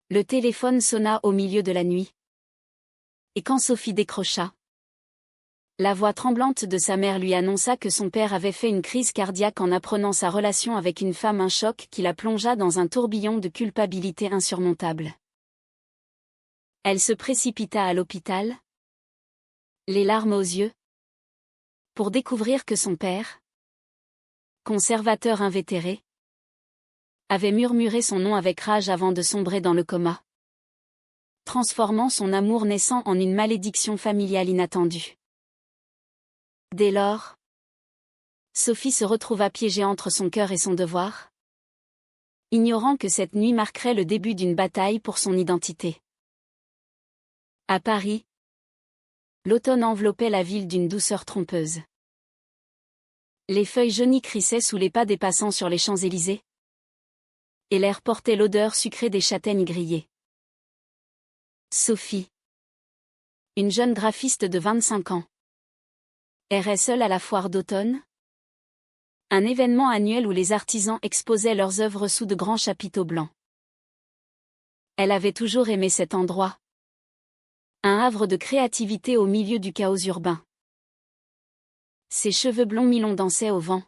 Le téléphone sonna au milieu de la nuit. Et quand Sophie décrocha, la voix tremblante de sa mère lui annonça que son père avait fait une crise cardiaque en apprenant sa relation avec une femme, un choc qui la plongea dans un tourbillon de culpabilité insurmontable. Elle se précipita à l'hôpital, les larmes aux yeux, pour découvrir que son père, conservateur invétéré, avait murmuré son nom avec rage avant de sombrer dans le coma, transformant son amour naissant en une malédiction familiale inattendue. Dès lors, Sophie se retrouva piégée entre son cœur et son devoir, ignorant que cette nuit marquerait le début d'une bataille pour son identité. À Paris, l'automne enveloppait la ville d'une douceur trompeuse. Les feuilles jaunies crissaient sous les pas des passants sur les Champs-Élysées, et l'air portait l'odeur sucrée des châtaignes grillées. Sophie, une jeune graphiste de 25 ans, errait seule à la foire d'automne, un événement annuel où les artisans exposaient leurs œuvres sous de grands chapiteaux blancs. Elle avait toujours aimé cet endroit, un havre de créativité au milieu du chaos urbain. Ses cheveux blonds mi-longs dansaient au vent,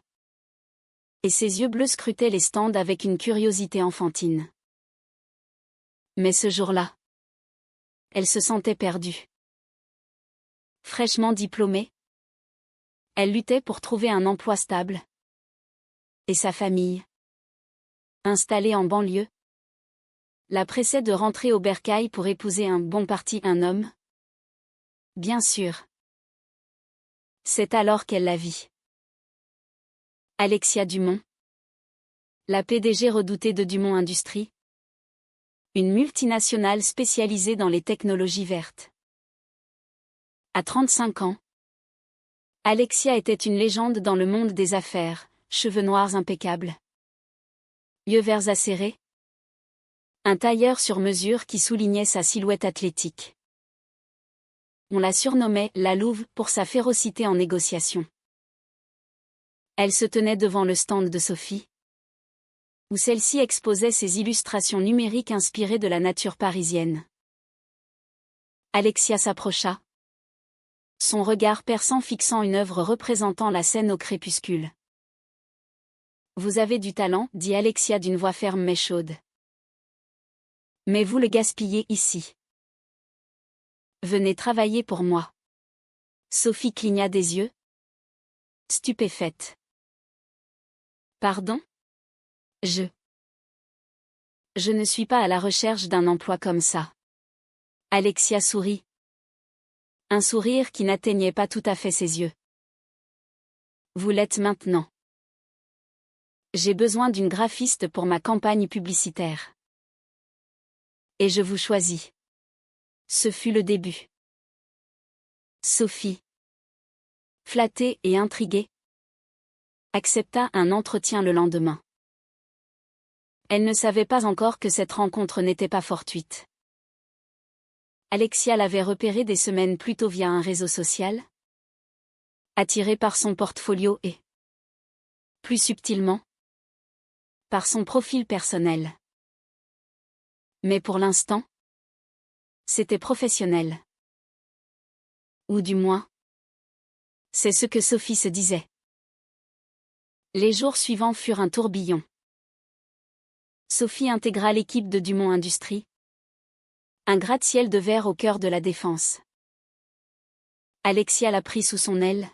et ses yeux bleus scrutaient les stands avec une curiosité enfantine. Mais ce jour-là, elle se sentait perdue. Fraîchement diplômée, elle luttait pour trouver un emploi stable. Et sa famille, installée en banlieue, la pressait de rentrer au bercail pour épouser un bon parti, un homme. Bien sûr. C'est alors qu'elle la vit. Alexia Dumont, la PDG redoutée de Dumont Industries, une multinationale spécialisée dans les technologies vertes. À 35 ans, Alexia était une légende dans le monde des affaires, cheveux noirs impeccables, yeux verts acérés, un tailleur sur mesure qui soulignait sa silhouette athlétique. On la surnommait la Louve pour sa férocité en négociation. Elle se tenait devant le stand de Sophie, où celle-ci exposait ses illustrations numériques inspirées de la nature parisienne. Alexia s'approcha, son regard perçant fixant une œuvre représentant la scène au crépuscule. « Vous avez du talent, dit Alexia d'une voix ferme mais chaude. Mais vous le gaspillez ici. Venez travailler pour moi. » Sophie cligna des yeux, stupéfaite. Pardon ? Je ne suis pas à la recherche d'un emploi comme ça. Alexia sourit. Un sourire qui n'atteignait pas tout à fait ses yeux. Vous l'êtes maintenant. J'ai besoin d'une graphiste pour ma campagne publicitaire. Et je vous choisis. Ce fut le début. Sophie, flattée et intriguée, accepta un entretien le lendemain. Elle ne savait pas encore que cette rencontre n'était pas fortuite. Alexia l'avait repérée des semaines plus tôt via un réseau social, attirée par son portfolio et, plus subtilement, par son profil personnel. Mais pour l'instant, c'était professionnel. Ou du moins, c'est ce que Sophie se disait. Les jours suivants furent un tourbillon. Sophie intégra l'équipe de Dumont Industries, un gratte-ciel de verre au cœur de la défense. Alexia la prit sous son aile,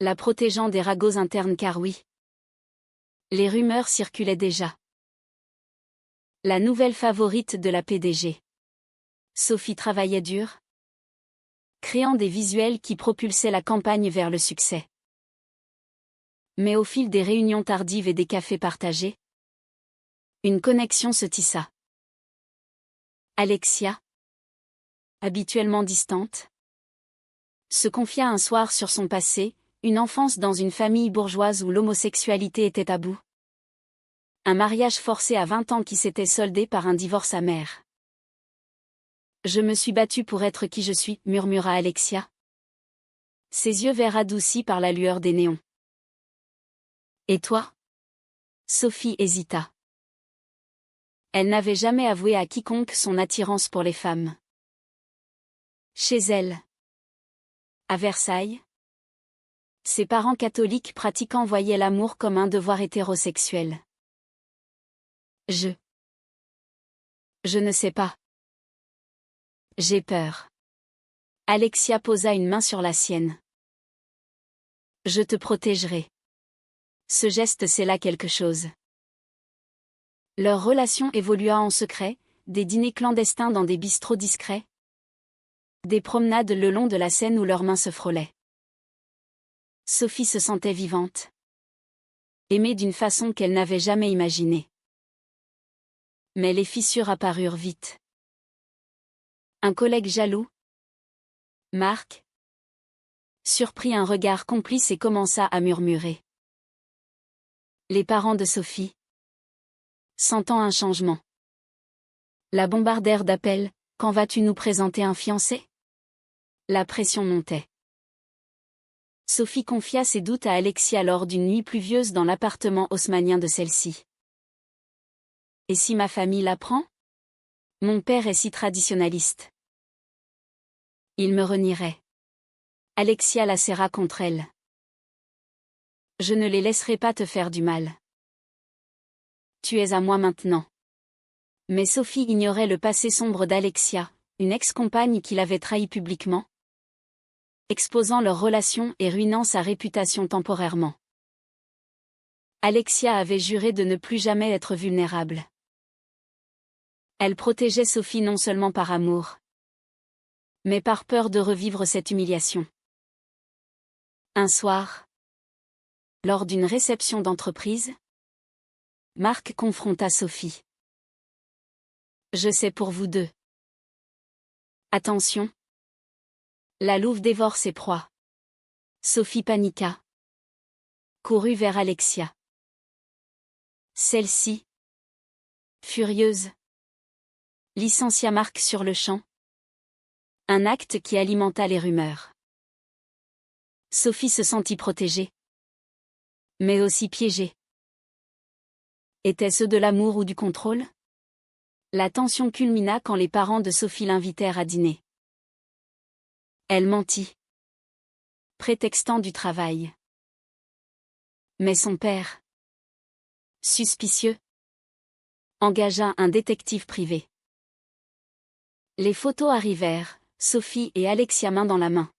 la protégeant des ragots internes car oui, les rumeurs circulaient déjà. La nouvelle favorite de la PDG. Sophie travaillait dur, créant des visuels qui propulsaient la campagne vers le succès. Mais au fil des réunions tardives et des cafés partagés, une connexion se tissa. Alexia, habituellement distante, se confia un soir sur son passé, une enfance dans une famille bourgeoise où l'homosexualité était tabou. Un mariage forcé à 20 ans qui s'était soldé par un divorce amer. « Je me suis battue pour être qui je suis », murmura Alexia, ses yeux verts adoucis par la lueur des néons. « Et toi ?» Sophie hésita. Elle n'avait jamais avoué à quiconque son attirance pour les femmes. Chez elle, à Versailles, ses parents catholiques pratiquants voyaient l'amour comme un devoir hétérosexuel. Je ne sais pas. J'ai peur. Alexia posa une main sur la sienne. Je te protégerai. Ce geste scella quelque chose. Leur relation évolua en secret, des dîners clandestins dans des bistrots discrets, des promenades le long de la Seine où leurs mains se frôlaient. Sophie se sentait vivante, aimée d'une façon qu'elle n'avait jamais imaginée. Mais les fissures apparurent vite. Un collègue jaloux, Marc, surprit un regard complice et commença à murmurer. Les parents de Sophie, sentant un changement, la bombardèrent d'appels. Quand vas-tu nous présenter un fiancé? La pression montait. Sophie confia ses doutes à Alexia lors d'une nuit pluvieuse dans l'appartement haussmannien de celle-ci. Et si ma famille l'apprend? Mon père est si traditionnaliste. Il me renierait. Alexia la serra contre elle. Je ne les laisserai pas te faire du mal. Tu es à moi maintenant. Mais Sophie ignorait le passé sombre d'Alexia, une ex-compagne qui l'avait trahi publiquement, exposant leur relation et ruinant sa réputation temporairement. Alexia avait juré de ne plus jamais être vulnérable. Elle protégeait Sophie non seulement par amour, mais par peur de revivre cette humiliation. Un soir, lors d'une réception d'entreprise, Marc confronta Sophie. Je sais pour vous deux. Attention. La louve dévore ses proies. Sophie paniqua. Courut vers Alexia. Celle-ci, furieuse, licencia Marc sur le champ. Un acte qui alimenta les rumeurs. Sophie se sentit protégée, mais aussi piégée. Était-ce de l'amour ou du contrôle? La tension culmina quand les parents de Sophie l'invitèrent à dîner. Elle mentit, prétextant du travail. Mais son père, suspicieux, engagea un détective privé. Les photos arrivèrent, Sophie et Alexia main dans la main.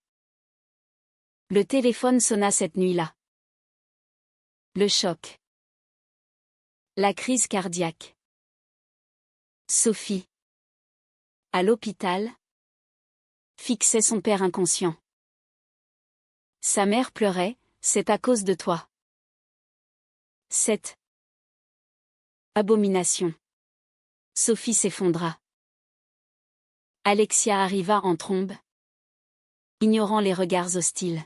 Le téléphone sonna cette nuit-là. Le choc. La crise cardiaque. Sophie, à l'hôpital, fixait son père inconscient. Sa mère pleurait, c'est à cause de toi. Cette abomination. Sophie s'effondra. Alexia arriva en trombe, ignorant les regards hostiles.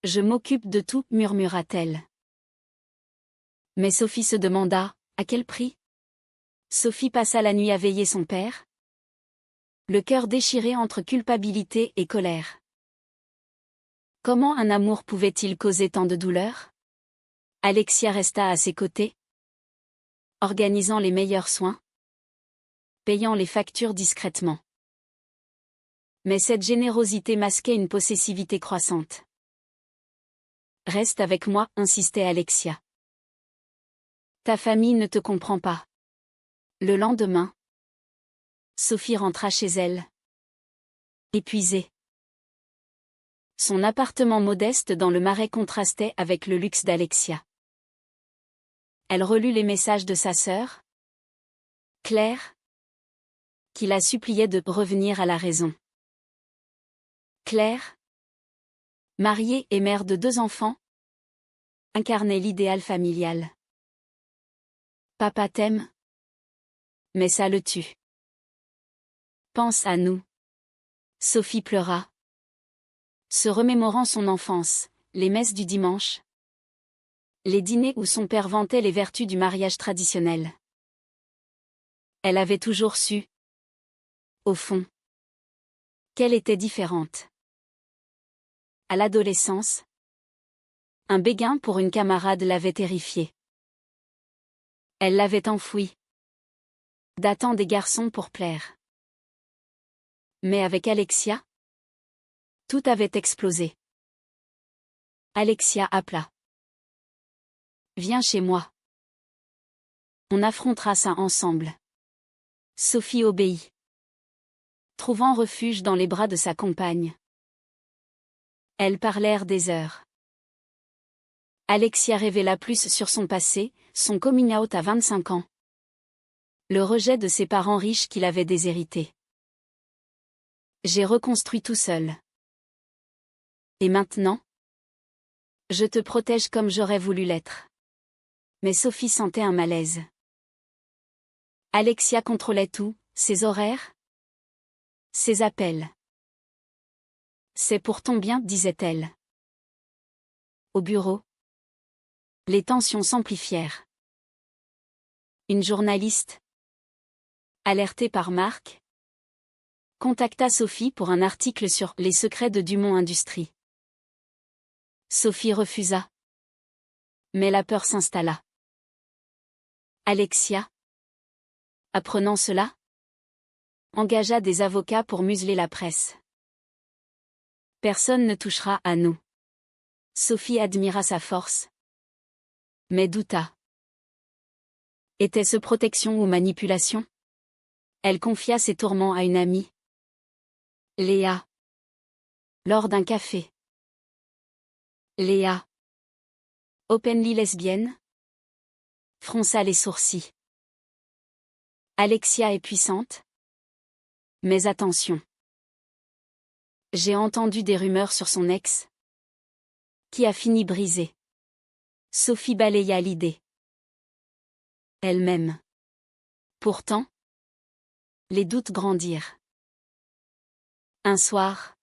Je m'occupe de tout, murmura-t-elle. Mais Sophie se demanda, à quel prix? Sophie passa la nuit à veiller son père, le cœur déchiré entre culpabilité et colère. Comment un amour pouvait-il causer tant de douleur? Alexia resta à ses côtés, organisant les meilleurs soins, payant les factures discrètement. Mais cette générosité masquait une possessivité croissante. Reste avec moi, insistait Alexia. Ta famille ne te comprend pas. Le lendemain, Sophie rentra chez elle, épuisée. Son appartement modeste dans le Marais contrastait avec le luxe d'Alexia. Elle relut les messages de sa sœur, Claire, qui la suppliait de revenir à la raison. Claire, mariée et mère de 2 enfants, incarnait l'idéal familial. Papa t'aime, mais ça le tue. Pense à nous. Sophie pleura, se remémorant son enfance, les messes du dimanche, les dîners où son père vantait les vertus du mariage traditionnel. Elle avait toujours su, au fond, qu'elle était différente. À l'adolescence, un béguin pour une camarade l'avait terrifiée. Elle l'avait enfoui, datant des garçons pour plaire. Mais avec Alexia, tout avait explosé. Alexia appela. Viens chez moi. On affrontera ça ensemble. Sophie obéit. Trouvant refuge dans les bras de sa compagne. Elles parlèrent des heures. Alexia révéla plus sur son passé, son coming out à 25 ans. Le rejet de ses parents riches qui l'avaient déshérité. J'ai reconstruit tout seul. Et maintenant? Je te protège comme j'aurais voulu l'être. Mais Sophie sentait un malaise. Alexia contrôlait tout, ses horaires, ses appels. C'est pour ton bien, disait-elle. Au bureau, les tensions s'amplifièrent. Une journaliste, alertée par Marc, contacta Sophie pour un article sur les secrets de Dumont Industries. Sophie refusa. Mais la peur s'installa. Alexia, apprenant cela, engagea des avocats pour museler la presse. Personne ne touchera à nous. Sophie admira sa force. Mais douta. Était-ce protection ou manipulation? Elle confia ses tourments à une amie. Léa. Lors d'un café. Léa. Openly lesbienne? Fronça les sourcils. Alexia est puissante? Mais attention. J'ai entendu des rumeurs sur son ex. Qui a fini brisé. Sophie balaya l'idée. Elle-même. Pourtant, les doutes grandirent. Un soir,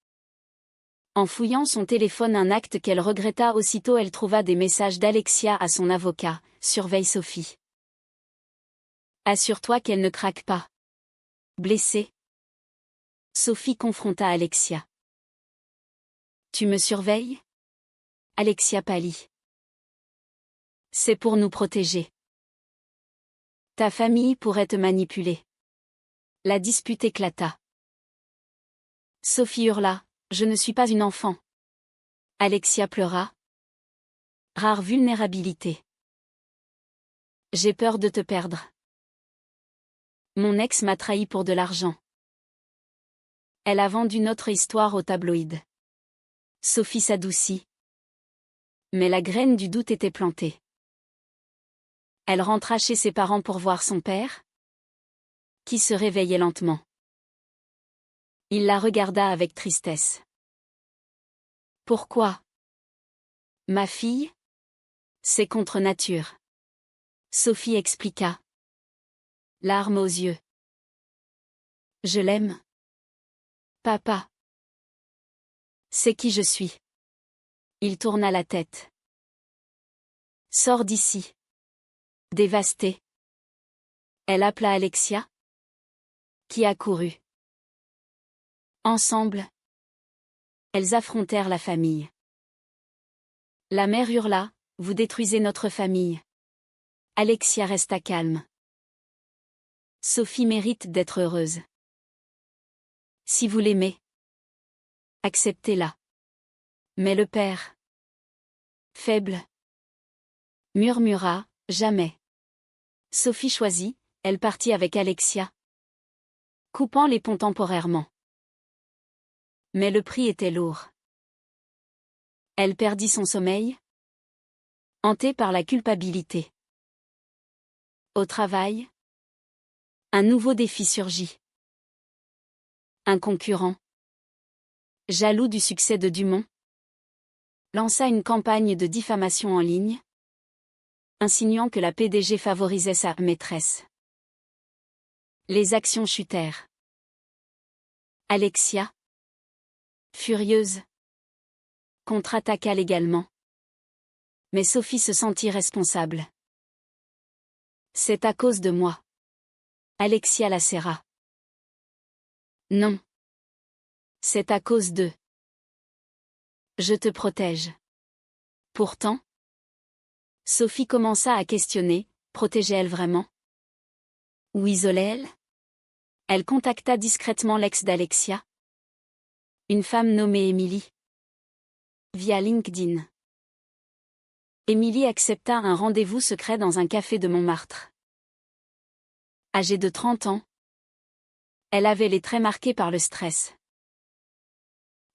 en fouillant son téléphone, un acte qu'elle regretta aussitôt, elle trouva des messages d'Alexia à son avocat. Surveille Sophie. Assure-toi qu'elle ne craque pas. Blessée. Sophie confronta Alexia. Tu me surveilles? Alexia pâlit. C'est pour nous protéger. Ta famille pourrait te manipuler. La dispute éclata. Sophie hurla. Je ne suis pas une enfant. Alexia pleura. Rare vulnérabilité. J'ai peur de te perdre. Mon ex m'a trahi pour de l'argent. Elle a vendu notre histoire au tabloïd. Sophie s'adoucit. Mais la graine du doute était plantée. Elle rentra chez ses parents pour voir son père, qui se réveillait lentement. Il la regarda avec tristesse. Pourquoi? Ma fille? C'est contre nature. Sophie expliqua. Larmes aux yeux. Je l'aime. Papa. C'est qui je suis. Il tourna la tête. Sors d'ici. Dévastée. Elle appela Alexia, qui accourut. Ensemble, elles affrontèrent la famille. La mère hurla, vous détruisez notre famille. Alexia resta calme. Sophie mérite d'être heureuse. Si vous l'aimez, acceptez-la. Mais le père, faible, murmura, jamais. Sophie choisit, elle partit avec Alexia, coupant les ponts temporairement. Mais le prix était lourd. Elle perdit son sommeil, hantée par la culpabilité. Au travail, un nouveau défi surgit. Un concurrent, jaloux du succès de Dumont, lança une campagne de diffamation en ligne, insinuant que la PDG favorisait sa maîtresse. Les actions chutèrent. Alexia, furieuse, contre-attaqua légalement. Mais Sophie se sentit responsable. C'est à cause de moi. Alexia la serra. Non. C'est à cause d'eux. Je te protège. Pourtant, Sophie commença à questionner, protégeait-elle vraiment? Où isolait-elle? Elle contacta discrètement l'ex d'Alexia, une femme nommée Emily, via LinkedIn. Emily accepta un rendez-vous secret dans un café de Montmartre. Âgée de 30 ans, elle avait les traits marqués par le stress.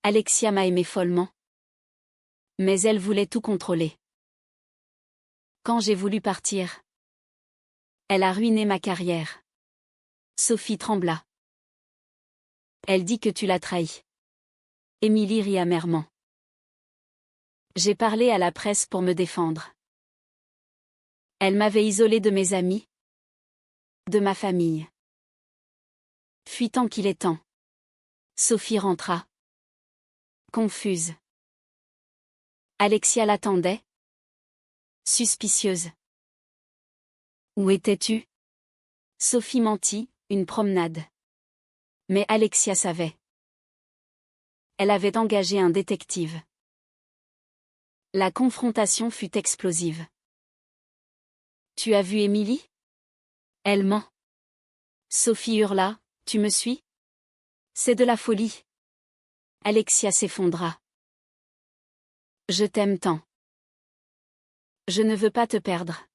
Alexia m'a aimé follement. Mais elle voulait tout contrôler. Quand j'ai voulu partir, elle a ruiné ma carrière. Sophie trembla. Elle dit que tu l'as trahi. Émilie rit amèrement. J'ai parlé à la presse pour me défendre. Elle m'avait isolée de mes amis, de ma famille. Fuis tant qu'il est temps. Sophie rentra. Confuse. Alexia l'attendait. Suspicieuse. Où étais-tu? Sophie mentit, une promenade. Mais Alexia savait. Elle avait engagé un détective. La confrontation fut explosive. Tu as vu Émilie? Elle ment. Sophie hurla, tu me suis? C'est de la folie. Alexia s'effondra. Je t'aime tant. Je ne veux pas te perdre.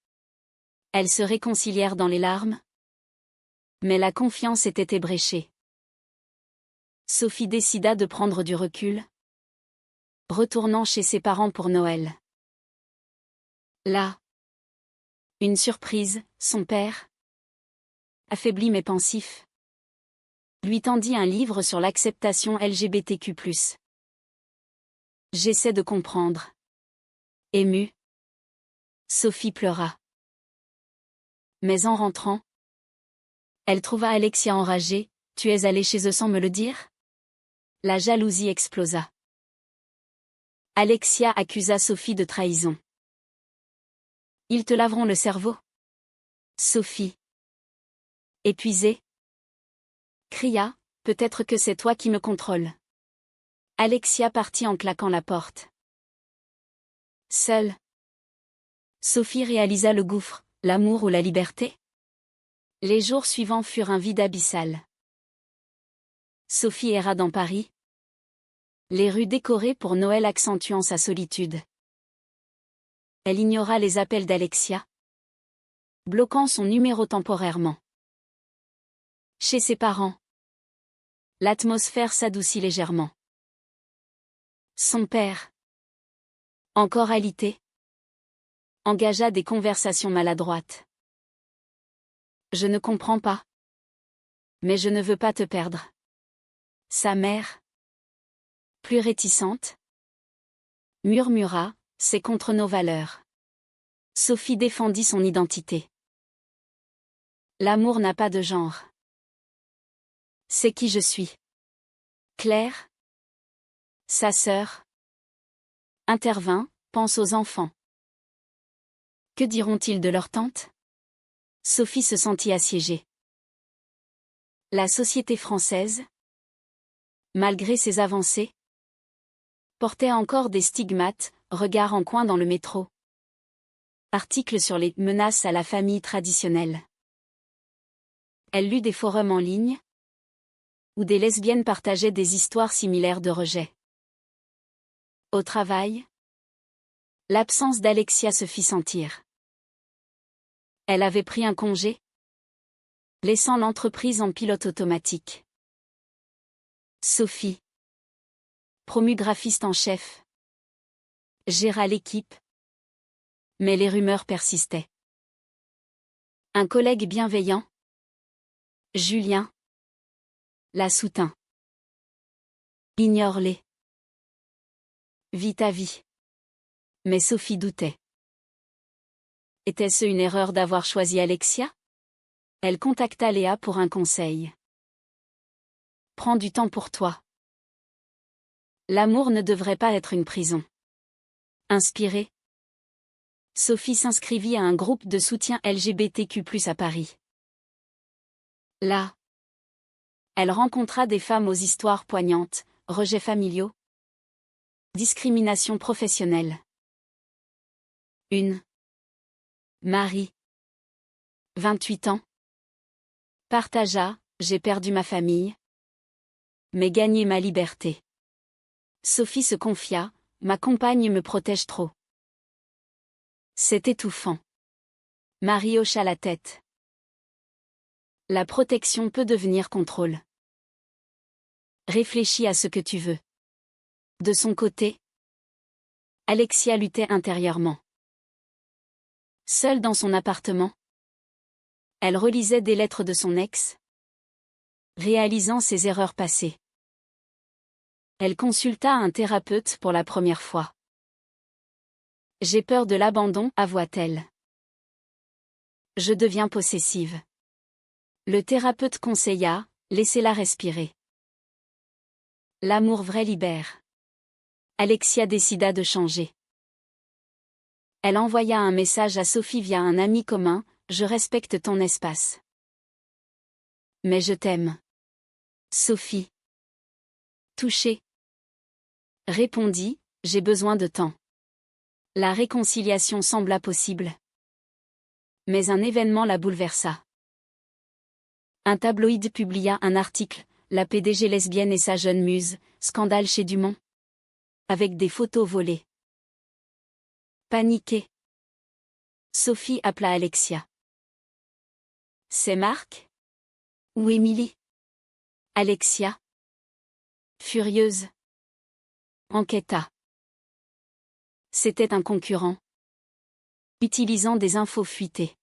Elles se réconcilièrent dans les larmes. Mais la confiance était ébréchée. Sophie décida de prendre du recul, retournant chez ses parents pour Noël. Là, une surprise, son père, affaibli mais pensif, lui tendit un livre sur l'acceptation LGBTQ+. J'essaie de comprendre. Émue, Sophie pleura. Mais en rentrant, elle trouva Alexia enragée. Tu es allée chez eux sans me le dire? La jalousie explosa. Alexia accusa Sophie de trahison. Ils te laveront le cerveau. Sophie, épuisée, cria, peut-être que c'est toi qui me contrôles. Alexia partit en claquant la porte. Seule, Sophie réalisa le gouffre, l'amour ou la liberté? Les jours suivants furent un vide abyssal. Sophie erra dans Paris, les rues décorées pour Noël accentuant sa solitude. Elle ignora les appels d'Alexia, bloquant son numéro temporairement. Chez ses parents, l'atmosphère s'adoucit légèrement. Son père, encore alité, engagea des conversations maladroites. Je ne comprends pas. Mais je ne veux pas te perdre. Sa mère, plus réticente, murmura, c'est contre nos valeurs. Sophie défendit son identité. L'amour n'a pas de genre. C'est qui je suis. Claire, sa sœur, intervint, pense aux enfants. Que diront-ils de leur tante? Sophie se sentit assiégée. La société française, malgré ses avancées, portait encore des stigmates, regard en coin dans le métro. Article sur les menaces à la famille traditionnelle. Elle lut des forums en ligne, où des lesbiennes partageaient des histoires similaires de rejet. Au travail, l'absence d'Alexia se fit sentir. Elle avait pris un congé, laissant l'entreprise en pilote automatique. Sophie, promue graphiste en chef, géra l'équipe, mais les rumeurs persistaient. Un collègue bienveillant, Julien, la soutint. Ignore-les. Vis ta vie. Mais Sophie doutait. Était-ce une erreur d'avoir choisi Alexia? Elle contacta Léa pour un conseil. Prends du temps pour toi. L'amour ne devrait pas être une prison. Inspirée, Sophie s'inscrivit à un groupe de soutien LGBTQ+ à Paris. Là, elle rencontra des femmes aux histoires poignantes, rejets familiaux, discrimination professionnelle. « 1. » Marie, 28 ans, Partagea, j'ai perdu ma famille, mais gagné ma liberté. Sophie se confia, ma compagne me protège trop. C'est étouffant. Marie hocha la tête. La protection peut devenir contrôle. Réfléchis à ce que tu veux. De son côté, Alexia luttait intérieurement. Seule dans son appartement, elle relisait des lettres de son ex, réalisant ses erreurs passées. Elle consulta un thérapeute pour la première fois. J'ai peur de l'abandon, avoua-t-elle. Je deviens possessive. Le thérapeute conseilla, laissez-la respirer. L'amour vrai libère. Alexia décida de changer. Elle envoya un message à Sophie via un ami commun, je respecte ton espace. Mais je t'aime. Sophie. Touchée. Répondit, j'ai besoin de temps. La réconciliation sembla possible. Mais un événement la bouleversa. Un tabloïd publia un article, la PDG lesbienne et sa jeune muse, scandale chez Dumont. Avec des photos volées. Paniquée, Sophie appela Alexia. C'est Marc? Ou Émilie? Alexia, furieuse, enquêta. C'était un concurrent. Utilisant des infos fuitées.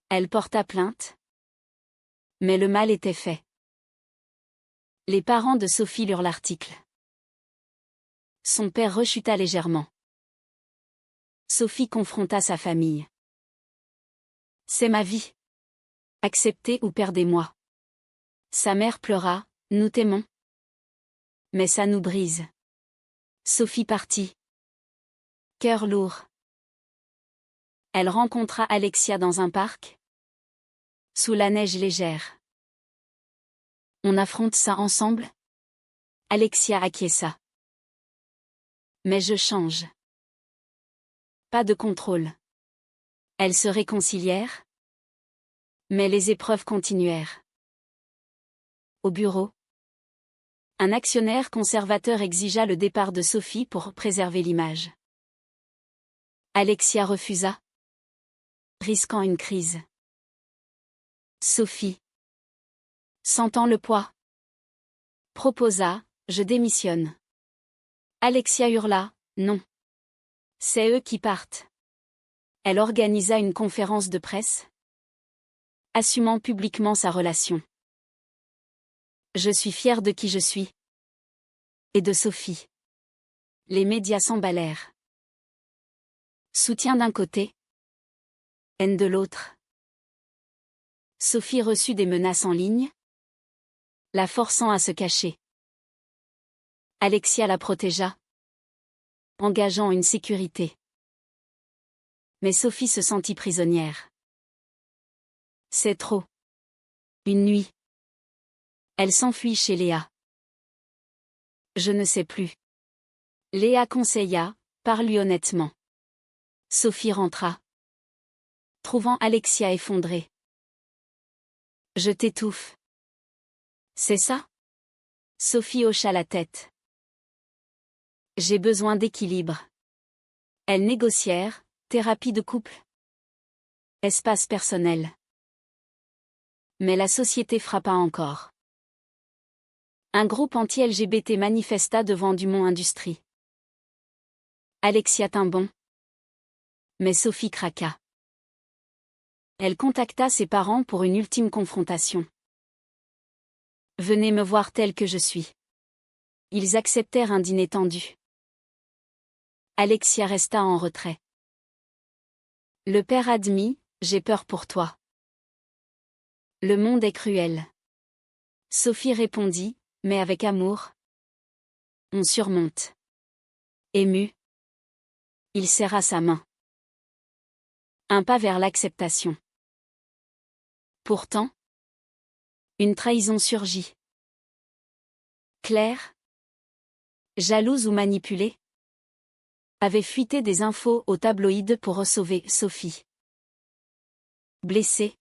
Elle porta plainte. Mais le mal était fait. Les parents de Sophie lurent l'article. Son père rechuta légèrement. Sophie confronta sa famille. C'est ma vie. Acceptez ou perdez-moi. Sa mère pleura, nous t'aimons. Mais ça nous brise. Sophie partit. Cœur lourd. Elle rencontra Alexia dans un parc. Sous la neige légère. On affronte ça ensemble? Alexia acquiesça. Mais je change. Pas de contrôle. Elles se réconcilièrent. Mais les épreuves continuèrent. Au bureau, un actionnaire conservateur exigea le départ de Sophie pour préserver l'image. Alexia refusa, risquant une crise. Sophie, sentant le poids, proposa, je démissionne. Alexia hurla, non. C'est eux qui partent. Elle organisa une conférence de presse, assumant publiquement sa relation. Je suis fière de qui je suis. Et de Sophie. Les médias s'emballèrent. Soutien d'un côté. Haine de l'autre. Sophie reçut des menaces en ligne, la forçant à se cacher. Alexia la protégea, engageant une sécurité. Mais Sophie se sentit prisonnière. C'est trop. Une nuit. Elle s'enfuit chez Léa. Je ne sais plus. Léa conseilla, parle-lui honnêtement. Sophie rentra. Trouvant Alexia effondrée. Je t'étouffe. C'est ça? Sophie hocha la tête. J'ai besoin d'équilibre. Elles négocièrent, thérapie de couple. Espace personnel. Mais la société frappa encore. Un groupe anti-LGBT manifesta devant Dumont Industries. Alexia tint bon. Mais Sophie craqua. Elle contacta ses parents pour une ultime confrontation. Venez me voir tel que je suis. Ils acceptèrent un dîner tendu. Alexia resta en retrait. Le père admit, j'ai peur pour toi. Le monde est cruel. Sophie répondit, mais avec amour. On surmonte. Ému. Il serra sa main. Un pas vers l'acceptation. Pourtant, une trahison surgit. Claire, jalouse ou manipulée, avait fuité des infos au tabloïd pour sauver Sophie. Blessée,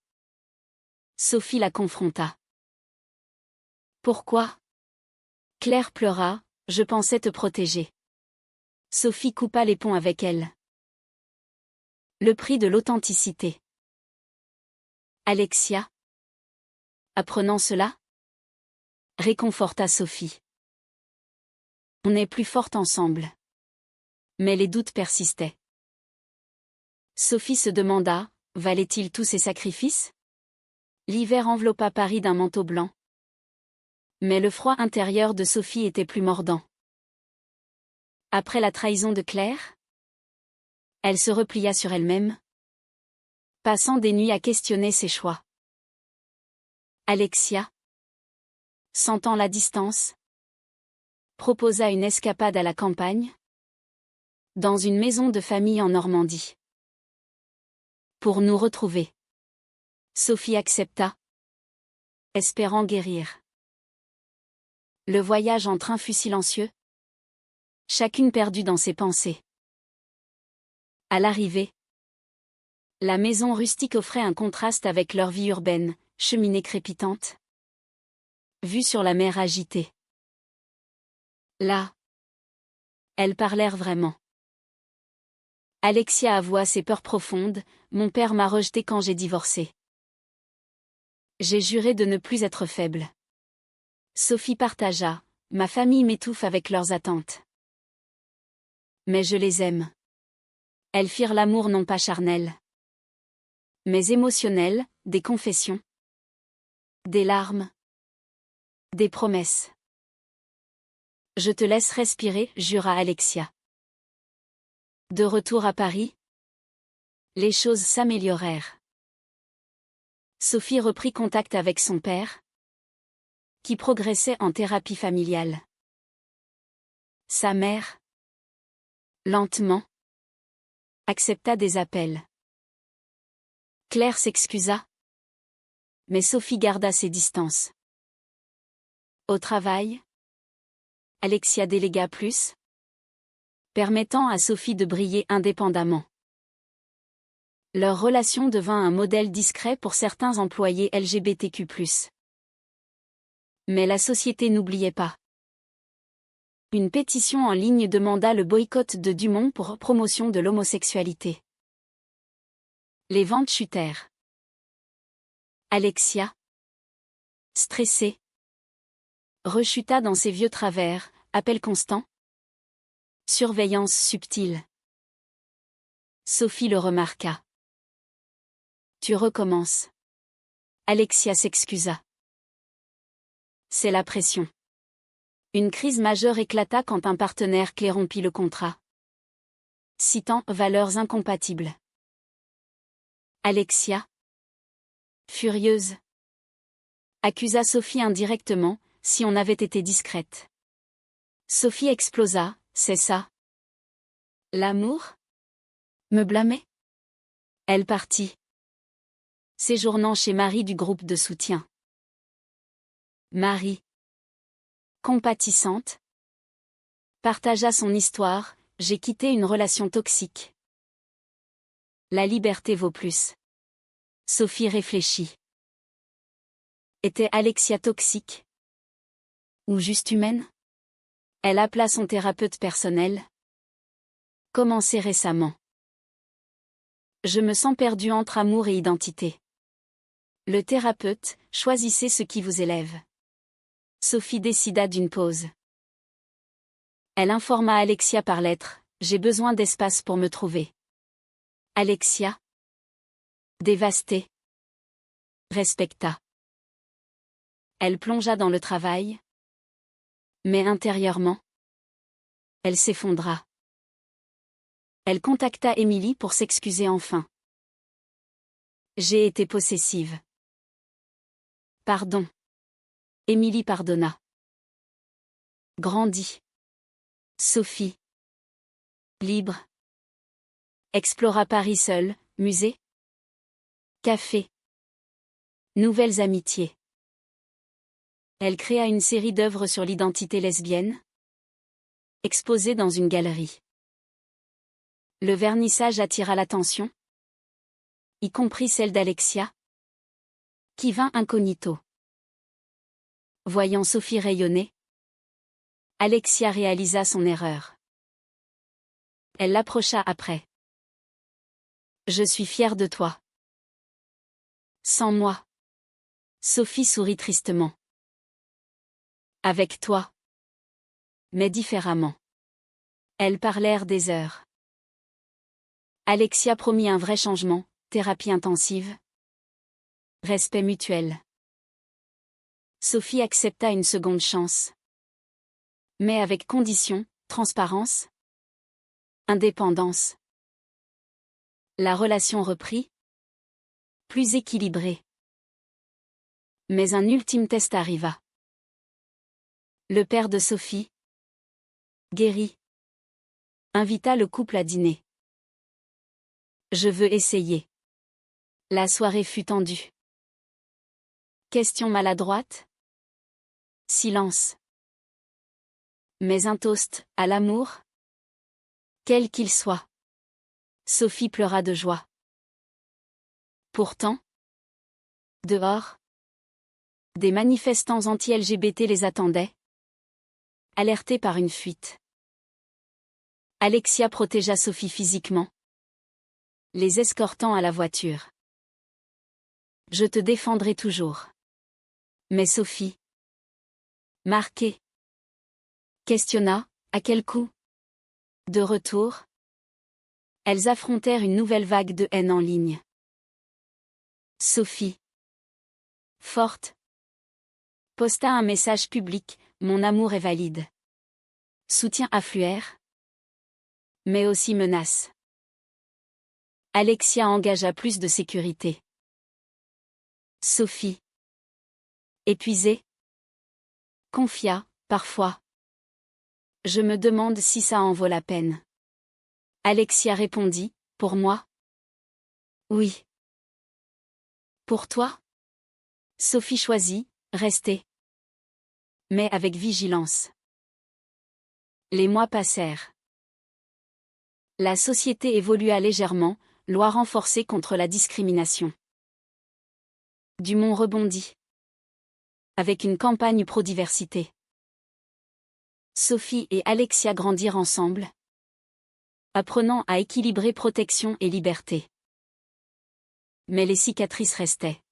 Sophie la confronta. Pourquoi? Claire pleura, je pensais te protéger. Sophie coupa les ponts avec elle. Le prix de l'authenticité. Alexia, apprenant cela, réconforta Sophie. On est plus forte ensemble. Mais les doutes persistaient. Sophie se demanda, valaient-ils tous ces sacrifices? L'hiver enveloppa Paris d'un manteau blanc. Mais le froid intérieur de Sophie était plus mordant. Après la trahison de Claire, elle se replia sur elle-même, passant des nuits à questionner ses choix. Alexia, sentant la distance, proposa une escapade à la campagne, dans une maison de famille en Normandie. Pour nous retrouver. Sophie accepta, espérant guérir. Le voyage en train fut silencieux, chacune perdue dans ses pensées. À l'arrivée, la maison rustique offrait un contraste avec leur vie urbaine, cheminée crépitante, vue sur la mer agitée. Là, elles parlèrent vraiment. Alexia avoua ses peurs profondes, mon père m'a rejetée quand j'ai divorcé. J'ai juré de ne plus être faible. Sophie partagea, ma famille m'étouffe avec leurs attentes. Mais je les aime. Elles firent l'amour non pas charnel, mais émotionnel, des confessions, des larmes, des promesses. Je te laisse respirer, jura Alexia. De retour à Paris, les choses s'améliorèrent. Sophie reprit contact avec son père, qui progressait en thérapie familiale. Sa mère, lentement, accepta des appels. Claire s'excusa, mais Sophie garda ses distances. Au travail, Alexia délégua plus, permettant à Sophie de briller indépendamment. Leur relation devint un modèle discret pour certains employés LGBTQ+. Mais la société n'oubliait pas. Une pétition en ligne demanda le boycott de Dumont pour promotion de l'homosexualité. Les ventes chutèrent. Alexia, stressée, rechuta dans ses vieux travers, appels constants, surveillance subtile. Sophie le remarqua. Tu recommences. Alexia s'excusa. C'est la pression. Une crise majeure éclata quand un partenaire clé rompit le contrat, citant valeurs incompatibles. Alexia, furieuse, accusa Sophie indirectement, si on avait été discrète. Sophie explosa, c'est ça. L'amour? Me blâmer? Elle partit, séjournant chez Marie du groupe de soutien. Marie, compatissante, partagea son histoire, j'ai quitté une relation toxique. La liberté vaut plus. Sophie réfléchit. Était Alexia toxique? Ou juste humaine? Elle appela son thérapeute personnel. Commencé récemment. Je me sens perdue entre amour et identité. Le thérapeute, choisissez ce qui vous élève. Sophie décida d'une pause. Elle informa Alexia par lettre, j'ai besoin d'espace pour me trouver. Alexia, dévastée, respecta. Elle plongea dans le travail. Mais intérieurement, elle s'effondra. Elle contacta Émilie pour s'excuser enfin. J'ai été possessive. Pardon. Émilie pardonna. Grandit. Sophie. Libre. Explora Paris seule, musée. Café. Nouvelles amitiés. Elle créa une série d'œuvres sur l'identité lesbienne, exposées dans une galerie. Le vernissage attira l'attention, y compris celle d'Alexia, qui vint incognito. Voyant Sophie rayonner, Alexia réalisa son erreur. Elle l'approcha après. Je suis fière de toi. Sans moi. Sophie sourit tristement. Avec toi. Mais différemment. Elles parlèrent des heures. Alexia promit un vrai changement, thérapie intensive. Respect mutuel. Sophie accepta une seconde chance. Mais avec conditions, transparence, indépendance. La relation reprit. Plus équilibrée. Mais un ultime test arriva. Le père de Sophie, guéri, invita le couple à dîner. Je veux essayer. La soirée fut tendue. Question maladroite? Silence. Mais un toast, à l'amour? Quel qu'il soit. Sophie pleura de joie. Pourtant, dehors, des manifestants anti-LGBT les attendaient, alertés par une fuite. Alexia protégea Sophie physiquement, les escortant à la voiture. Je te défendrai toujours. Mais Sophie, marquée, questionna, à quel coup? De retour, elles affrontèrent une nouvelle vague de haine en ligne. Sophie, forte, posta un message public, mon amour est valide. Soutien affluèrent, mais aussi menace. Alexia engagea plus de sécurité. Sophie, épuisée, confia, parfois. Je me demande si ça en vaut la peine. Alexia répondit, pour moi? Oui. Pour toi? Sophie choisit, rester. Mais avec vigilance. Les mois passèrent. La société évolua légèrement, loi renforcée contre la discrimination. Dumont rebondit. Avec une campagne pro-diversité. Sophie et Alexia grandirent ensemble, apprenant à équilibrer protection et liberté. Mais les cicatrices restaient.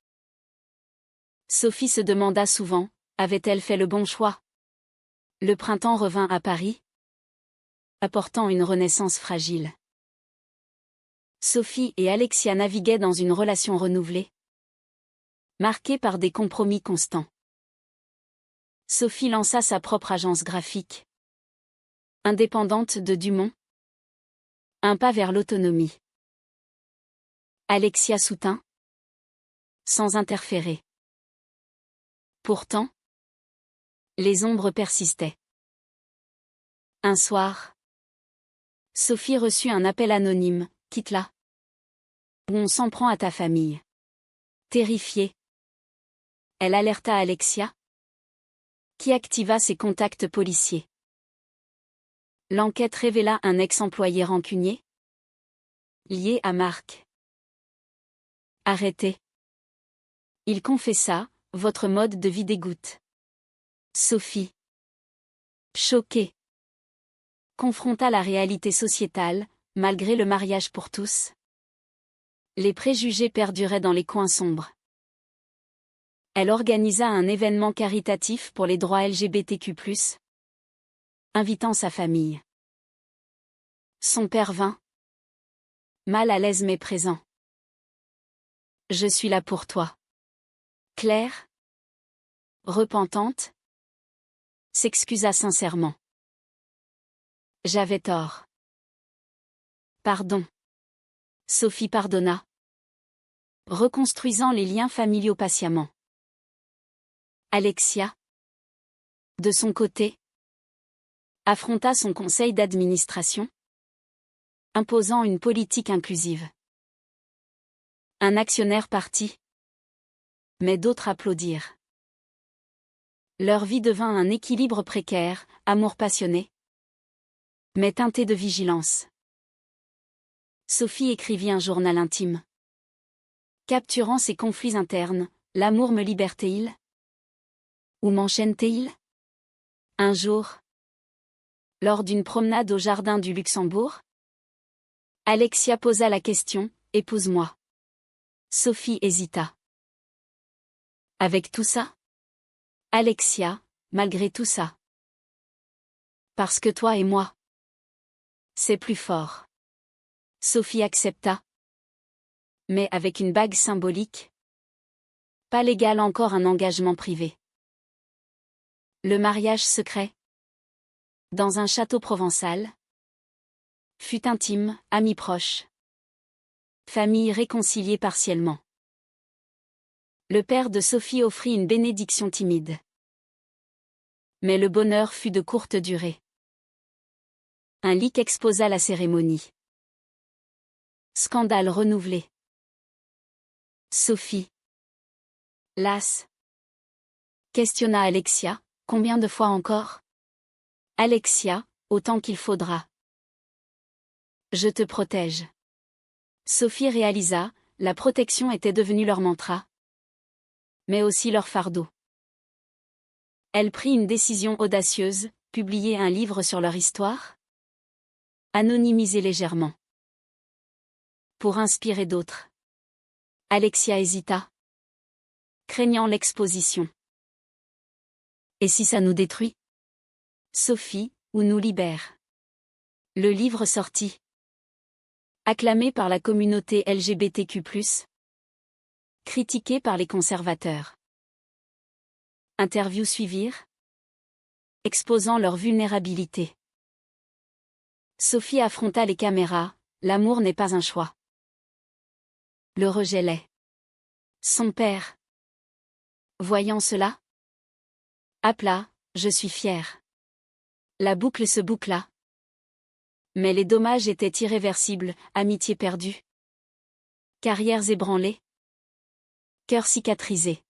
Sophie se demanda souvent, avait-elle fait le bon choix? Le printemps revint à Paris, apportant une renaissance fragile. Sophie et Alexia naviguaient dans une relation renouvelée, marquée par des compromis constants. Sophie lança sa propre agence graphique, indépendante de Dumont. Un pas vers l'autonomie. Alexia soutint, sans interférer. Pourtant, les ombres persistaient. Un soir, Sophie reçut un appel anonyme, quitte-la. Où on s'en prend à ta famille. Terrifiée, elle alerta Alexia, qui activa ses contacts policiers. L'enquête révéla un ex-employé rancunier, lié à Marc. Arrêté. Il confessa, votre mode de vie dégoûte. Sophie, choquée, confronta la réalité sociétale, malgré le mariage pour tous. Les préjugés perduraient dans les coins sombres. Elle organisa un événement caritatif pour les droits LGBTQ+, invitant sa famille. Son père vint, mal à l'aise mais présent. Je suis là pour toi. Claire, repentante, s'excusa sincèrement. J'avais tort. Pardon. Sophie pardonna, reconstruisant les liens familiaux patiemment. Alexia, de son côté, affronta son conseil d'administration, imposant une politique inclusive. Un actionnaire partit, mais d'autres applaudirent. Leur vie devint un équilibre précaire, amour passionné, mais teinté de vigilance. Sophie écrivit un journal intime, capturant ses conflits internes, L'amour me libère-t-il? Ou m'enchaîne-t-il? Un jour, lors d'une promenade au jardin du Luxembourg, Alexia posa la question, épouse-moi. Sophie hésita. Avec tout ça? Alexia, malgré tout ça. Parce que toi et moi, c'est plus fort. Sophie accepta. Mais avec une bague symbolique. Pas légal, encore un engagement privé. Le mariage secret, dans un château provençal, fut intime, amis proches. Famille réconciliée partiellement. Le père de Sophie offrit une bénédiction timide. Mais le bonheur fut de courte durée. Un leak exposa la cérémonie. Scandale renouvelé. Sophie, lasse, questionna Alexia, combien de fois encore? Alexia, autant qu'il faudra. Je te protège. Sophie réalisa, la protection était devenue leur mantra. Mais aussi leur fardeau. Elle prit une décision audacieuse, publier un livre sur leur histoire? Anonymiser légèrement. Pour inspirer d'autres. Alexia hésita. Craignant l'exposition. Et si ça nous détruit? Sophie, ou nous libère? Le livre sortit. Acclamé par la communauté LGBTQ+. Critiqué par les conservateurs. Interviews suivirent, exposant leur vulnérabilité. Sophie affronta les caméras, l'amour n'est pas un choix. Le rejet l'est. Son père. Voyant cela, appela, je suis fière. La boucle se boucla. Mais les dommages étaient irréversibles, amitié perdue. Carrières ébranlées. Cœur cicatrisé.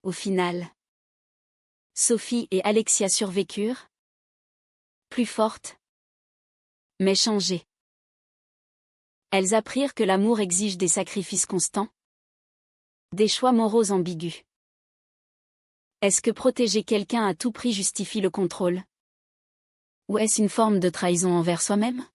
Au final, Sophie et Alexia survécurent. Plus fortes. Mais changées. Elles apprirent que l'amour exige des sacrifices constants. Des choix moraux ambigus. Est-ce que protéger quelqu'un à tout prix justifie le contrôle? Ou est-ce une forme de trahison envers soi-même?